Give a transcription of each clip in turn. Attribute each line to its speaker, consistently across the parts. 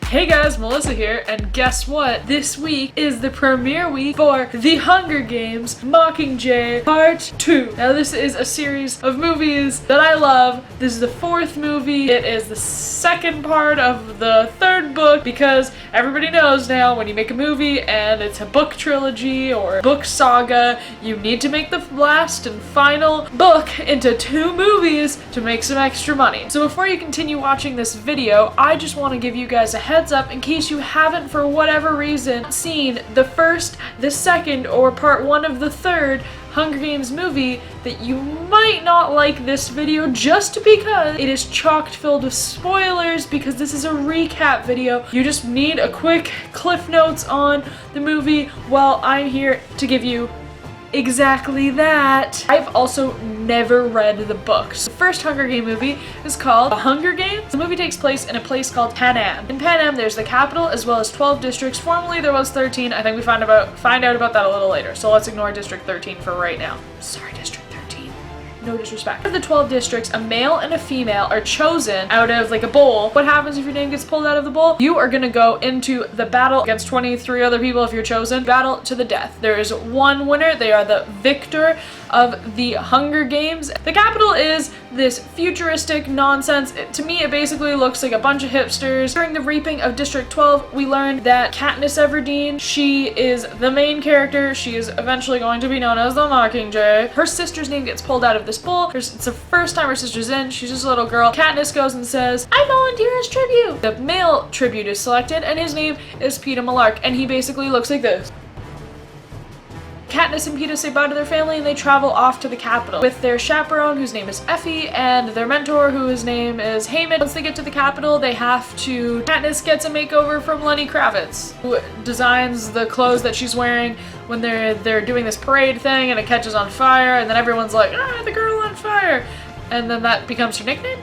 Speaker 1: Hey guys, Melissa here, and guess what? This week is the premiere week for The Hunger Games Mockingjay Part 2. Now this is a series of movies that I love. This is the fourth movie. It is the second part of the third book because everybody knows now when you make a movie and it's a book trilogy or a book saga, you need to make the last and final book into 2 movies to make some extra money. So before you continue watching this video, I just want to give you guys a heads up in case you haven't, for whatever reason, seen the first, the second, or part 1 of the third Hunger Games movie, that you might not like this video just because it is chock filled with spoilers, because this is a recap video. You just need a quick cliff notes on the movie while I'm here to give you exactly that. I've also never read the books. The first Hunger Game movie is called The Hunger Games. The movie takes place in a place called Panem. In Panem, there's the capital as well as 12 districts. Formerly, there was 13. I think we find out about that a little later. So let's ignore District 13 for right now. Sorry, District 13. No disrespect. Out of the 12 districts, a male and a female are chosen out of like a bowl. What happens if your name gets pulled out of the bowl? You are gonna go into the battle against 23 other people if you're chosen. Battle to the death. There is one winner. They are the victor of the Hunger Games. The capital is this futuristic nonsense. To me, it basically looks like a bunch of hipsters. During the reaping of District 12, we learned that Katniss she is the main character. She is eventually going to be known as the Mockingjay. Her sister's name gets pulled out of this bowl. It's the first time her sister's in. She's just a little girl. Katniss goes and says, "I volunteer as tribute." The male tribute is selected, and his name is Peeta Mellark, and he basically looks like this. Katniss and Peeta say bye to their family and they travel off to the capital with their chaperone, whose name is Effie, and their mentor, whose name is Hayman. Once they get to the capital, Katniss gets a makeover from Lenny Kravitz, who designs the clothes that she's wearing when they're doing this parade thing and it catches on fire, and then everyone's like, "Ah, the girl on fire," and then that becomes her nickname.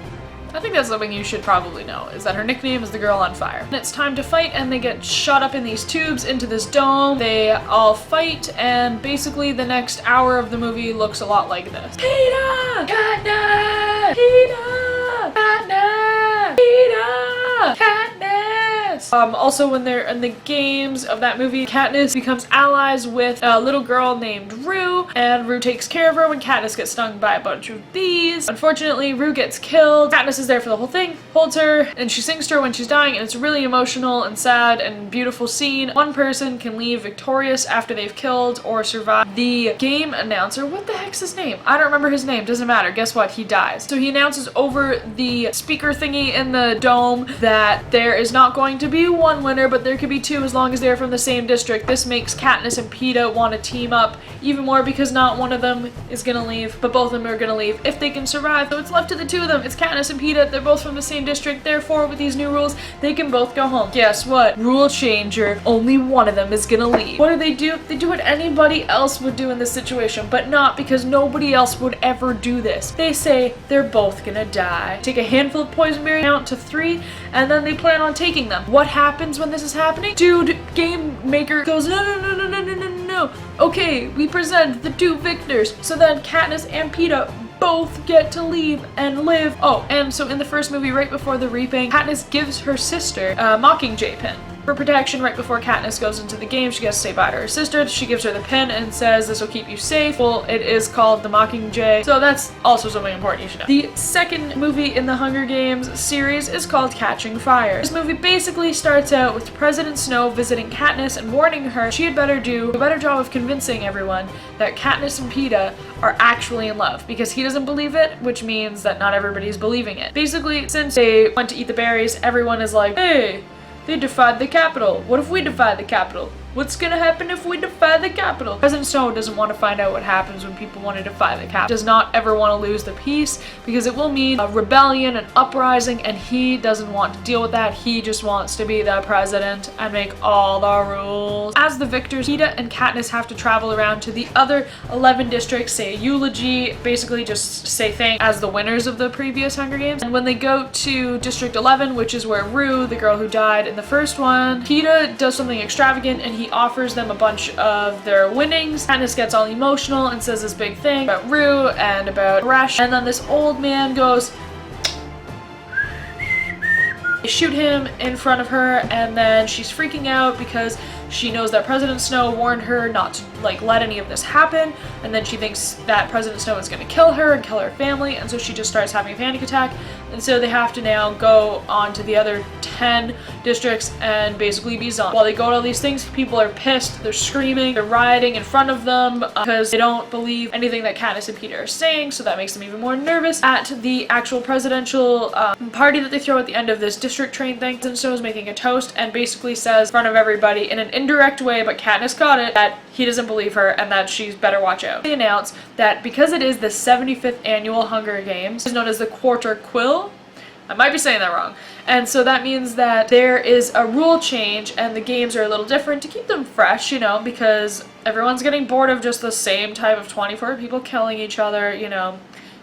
Speaker 1: I think that's something you should probably know, is that her nickname is the girl on fire. And it's time to fight, and they get shot up in these tubes into this dome. They all fight, and basically the next hour of the movie looks a lot like this. Peeta! Katniss! Peeta! Katniss! Peeta! Katniss! Also, when they're in the games of that movie, Katniss becomes allies with a little girl named Rue, and Rue takes care of her when Katniss gets stung by a bunch of bees. Unfortunately, Rue gets killed. Katniss is there for the whole thing, holds her, and she sings to her when she's dying, and it's a really emotional and sad and beautiful scene. One person can leave victorious after they've killed or survived. The game announcer, what the heck's his name? I don't remember his name, doesn't matter. Guess what? He dies. So he announces over the speaker thingy in the dome that there is not going to be one winner, but there could be 2 as long as they're from the same district. This makes Katniss and Peeta want to team up even more because not one of them is gonna leave, but both of them are gonna leave if they can survive. So it's left to the 2 of them. It's Katniss and Peeta. They're both from the same district. Therefore, with these new rules, they can both go home. Guess what? Rule changer. Only one of them is gonna leave. What do? They do what anybody else would do in this situation, but not because nobody else would ever do this. They say they're both gonna die. Take a handful of poison berries, count to 3, and then they plan on taking them. What happens when this is happening? Dude, game maker goes, no. Okay, we present the 2 victors. So then Katniss and Peeta both get to leave and live. Oh, and so in the first movie, right before the reaping, Katniss gives her sister a Mockingjay pin for protection. Right before Katniss goes into the game, she gets to say bye to her sister. She gives her the pin and says, "This will keep you safe." Well, it is called the Mockingjay, so that's also something important you should know. The second movie in the Hunger Games series is called Catching Fire. This movie basically starts out with President Snow visiting Katniss and warning her she had better do a better job of convincing everyone that Katniss and Peeta are actually in love, because he doesn't believe it, which means that not everybody's believing it. Basically, since they went to eat the berries, everyone is like, "Hey, they defied the capital. What if we defy the capital? What's gonna happen if we defy the capital?" President Snow doesn't want to find out what happens when people want to defy the capital. Does not ever want to lose the peace, because it will mean a rebellion, an uprising, and he doesn't want to deal with that. He just wants to be the president and make all the rules. As the victors, Peeta and Katniss have to travel around to the other 11 districts, say a eulogy, basically just say thanks as the winners of the previous Hunger Games. And when they go to District 11, which is where Rue, the girl who died in the first one, Peeta does something extravagant and he offers them a bunch of their winnings. Katniss gets all emotional and says this big thing about Rue and about Resh, and then this old man goes, They shoot him in front of her, and then she's freaking out because she knows that President Snow warned her not to let any of this happen, and then she thinks that President Snow is going to kill her and kill her family, and so she just starts having a panic attack. And so they have to now go on to the other 10 districts and basically be zombies. While they go to all these things, people are pissed, they're screaming, they're rioting in front of them because they don't believe anything that Katniss and Peeta are saying, so that makes them even more nervous. At the actual presidential party that they throw at the end of this district train thing, President Snow is making a toast and basically says in front of everybody in an indirect way, but Katniss got it, that he doesn't believe her and that she's better watch out. They announce that because it is the 75th annual Hunger Games, it's known as the Quarter Quill. I might be saying that wrong. And so that means that there is a rule change and the games are a little different to keep them fresh, you know, because everyone's getting bored of just the same type of 24 people killing each other, you know.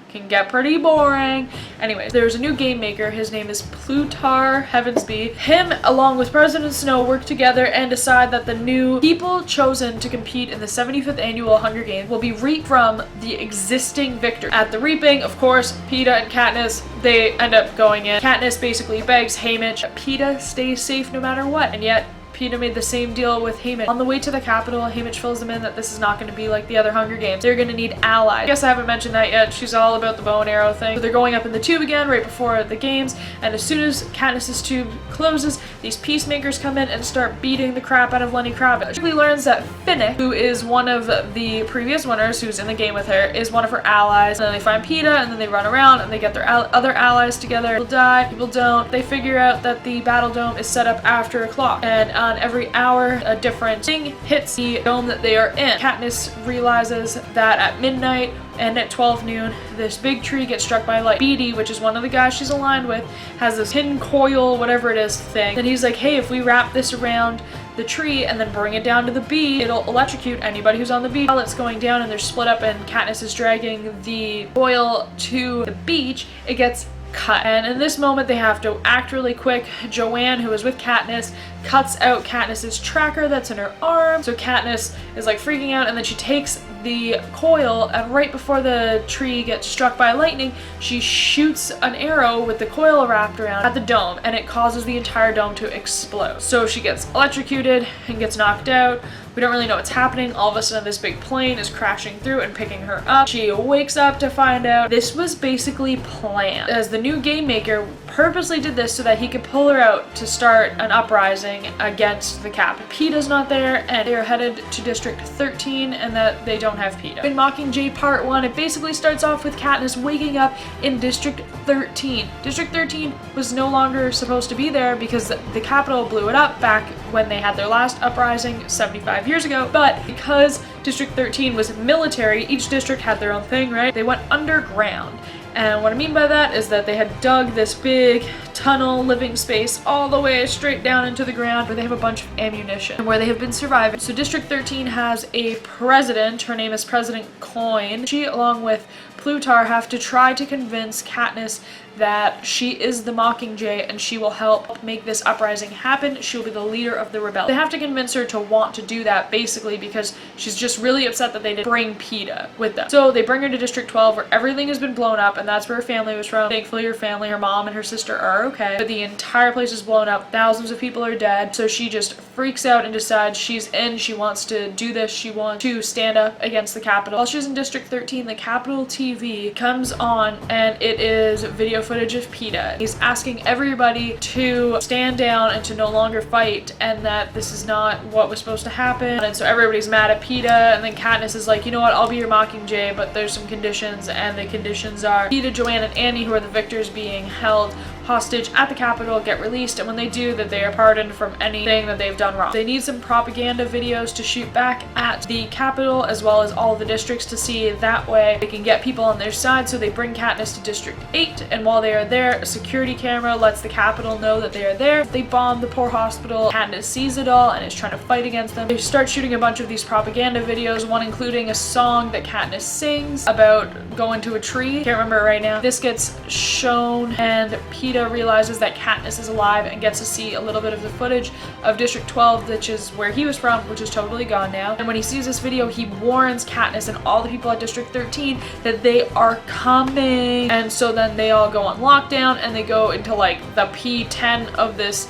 Speaker 1: Can get pretty boring. Anyways, there's a new game maker. His name is Plutar Heavensby. Him, along with President Snow, work together and decide that the new people chosen to compete in the 75th annual Hunger Games will be reaped from the existing victor. At the reaping, of course, Peeta and Katniss, they end up going in. Katniss basically begs Haymitch that Peeta stays safe no matter what, and yet Peeta made the same deal with Haymitch. On the way to the capital, Haymitch fills them in that this is not going to be like the other Hunger Games. They're going to need allies. I guess I haven't mentioned that yet. She's all about the bow and arrow thing. So they're going up in the tube again right before the games, and as soon as Katniss's tube closes, these peacemakers come in and start beating the crap out of Lenny Kravitz. She learns that Finnick, who is one of the previous winners who's in the game with her, is one of her allies. And then they find Peeta, and then they run around and they get their other allies together. People die, people don't. They figure out that the battle dome is set up after a clock, and on every hour a different thing hits the dome that they are in. Katniss realizes that at midnight and at 12 noon this big tree gets struck by light. Beatty, which is one of the guys she's aligned with, has this hidden coil, whatever it is, thing. And he's like, hey, if we wrap this around the tree and then bring it down to the bee, it'll electrocute anybody who's on the beach. While it's going down and they're split up and Katniss is dragging the coil to the beach, it gets cut. And in this moment they have to act really quick. Joanne, who is with Katniss, cuts out Katniss's tracker that's in her arm. So Katniss is freaking out, and then she takes the coil, and right before the tree gets struck by lightning, she shoots an arrow with the coil wrapped around at the dome, and it causes the entire dome to explode. So she gets electrocuted and gets knocked out. We don't really know what's happening. All of a sudden this big plane is crashing through and picking her up. She wakes up to find out this was basically planned, as the new game maker purposely did this so that he could pull her out to start an uprising against the cap. Peeta's not there, and they're headed to District 13, and that they don't have Peeta. In Mockingjay Part 1, it basically starts off with Katniss waking up in District 13. District 13 was no longer supposed to be there because the Capitol blew it up back when they had their last uprising 75 years ago, but because District 13 was military, each district had their own thing, right? They went underground. And what I mean by that is that they had dug this big tunnel living space all the way straight down into the ground where they have a bunch of ammunition and where they have been surviving. So District 13 has a president. Her name is President Coin. She, along with Plutar, have to try to convince Katniss that she is the Mockingjay and she will help make this uprising happen. She'll be the leader of the rebellion. They have to convince her to want to do that, basically because she's just really upset that they didn't bring Peeta with them. So they bring her to District 12 where everything has been blown up, and that's where her family was from. Thankfully her family, her mom and her sister, are okay, but the entire place is blown up. Thousands of people are dead. So she just freaks out and decides she's in. She wants to do this. She wants to stand up against the Capitol. While she's in District 13, the Capitol TV comes on, and it is video footage of Peeta. He's asking everybody to stand down and to no longer fight, and that this is not what was supposed to happen. And so everybody's mad at Peeta, and then Katniss is like, you know what, I'll be your Mockingjay, but there's some conditions, and the conditions are Peeta, Joanne, and Annie, who are the victors being held hostage at the Capitol, get released, and when they do, that they are pardoned from anything that they've done wrong. They need some propaganda videos to shoot back at the Capitol as well as all the districts to see that way they can get people on their side. So they bring Katniss to District 8, and while they are there, a security camera lets the Capitol know that they are there. They bomb the poor hospital. Katniss sees it all and is trying to fight against them. They start shooting a bunch of these propaganda videos, one including a song that Katniss sings about going to a tree. Can't remember it right now. This gets shown, and Peeta Peeta realizes that Katniss is alive and gets to see a little bit of the footage of District 12, which is where he was from, which is totally gone now. And when he sees this video, he warns Katniss and all the people at District 13 that they are coming. And so then they all go on lockdown and they go into like the P10 of this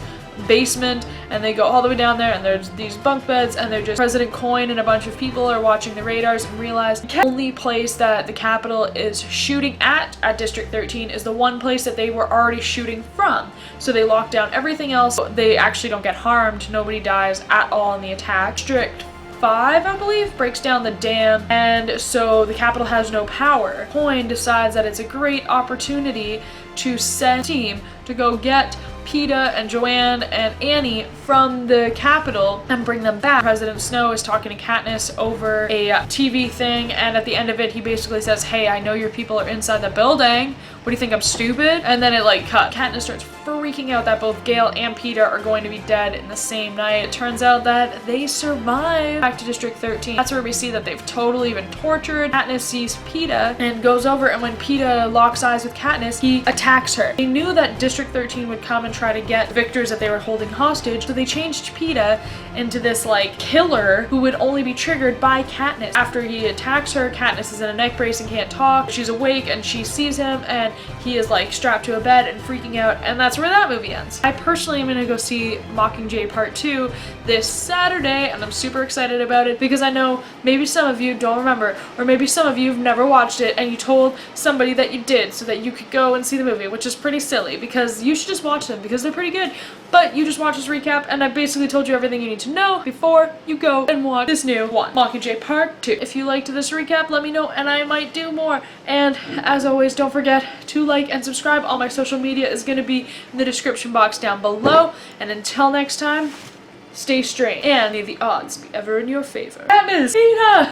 Speaker 1: basement, and they go all the way down there, and there's these bunk beds, and they're just President Coin and a bunch of people are watching the radars and realize the only place that the Capitol is shooting at District 13 is the one place that they were already shooting from. So they lock down everything else. They actually don't get harmed. Nobody dies at all in the attack. District 5, I believe, breaks down the dam, and so the Capitol has no power. Coin decides that it's a great opportunity to send a team to go get Peeta and Joanne and Annie from the Capitol and bring them back. President Snow is talking to Katniss over a TV thing, and at the end of it, he basically says, "Hey, I know your people are inside the building. What do you think, I'm stupid?" And then it like cut. Katniss starts freaking out that both Gale and Peeta are going to be dead in the same night. It turns out that they survive. Back to District 13. That's where we see that they've totally been tortured. Katniss sees Peeta and goes over, and when Peeta locks eyes with Katniss, he attacks her. They knew that District 13 would come and try to get victors that they were holding hostage, so they changed Peeta into this like killer who would only be triggered by Katniss. After he attacks her, Katniss is in a neck brace and can't talk. She's awake and she sees him, and he is like strapped to a bed and freaking out, and that's where that movie ends. I personally am gonna go see Mockingjay Part 2 this Saturday, and I'm super excited about it because I know maybe some of you don't remember, or maybe some of you have never watched it and you told somebody that you did so that you could go and see the movie, which is pretty silly because you should just watch them because they're pretty good. But you just watch this recap, and I basically told you everything you need to know before you go and watch this new one, Mockingjay Part 2. If you liked this recap, let me know and I might do more. And as always, don't forget to like and subscribe. All my social media is going to be in the description box down below. And until next time, stay strange and may the odds be ever in your favor. Katniss! Peeta!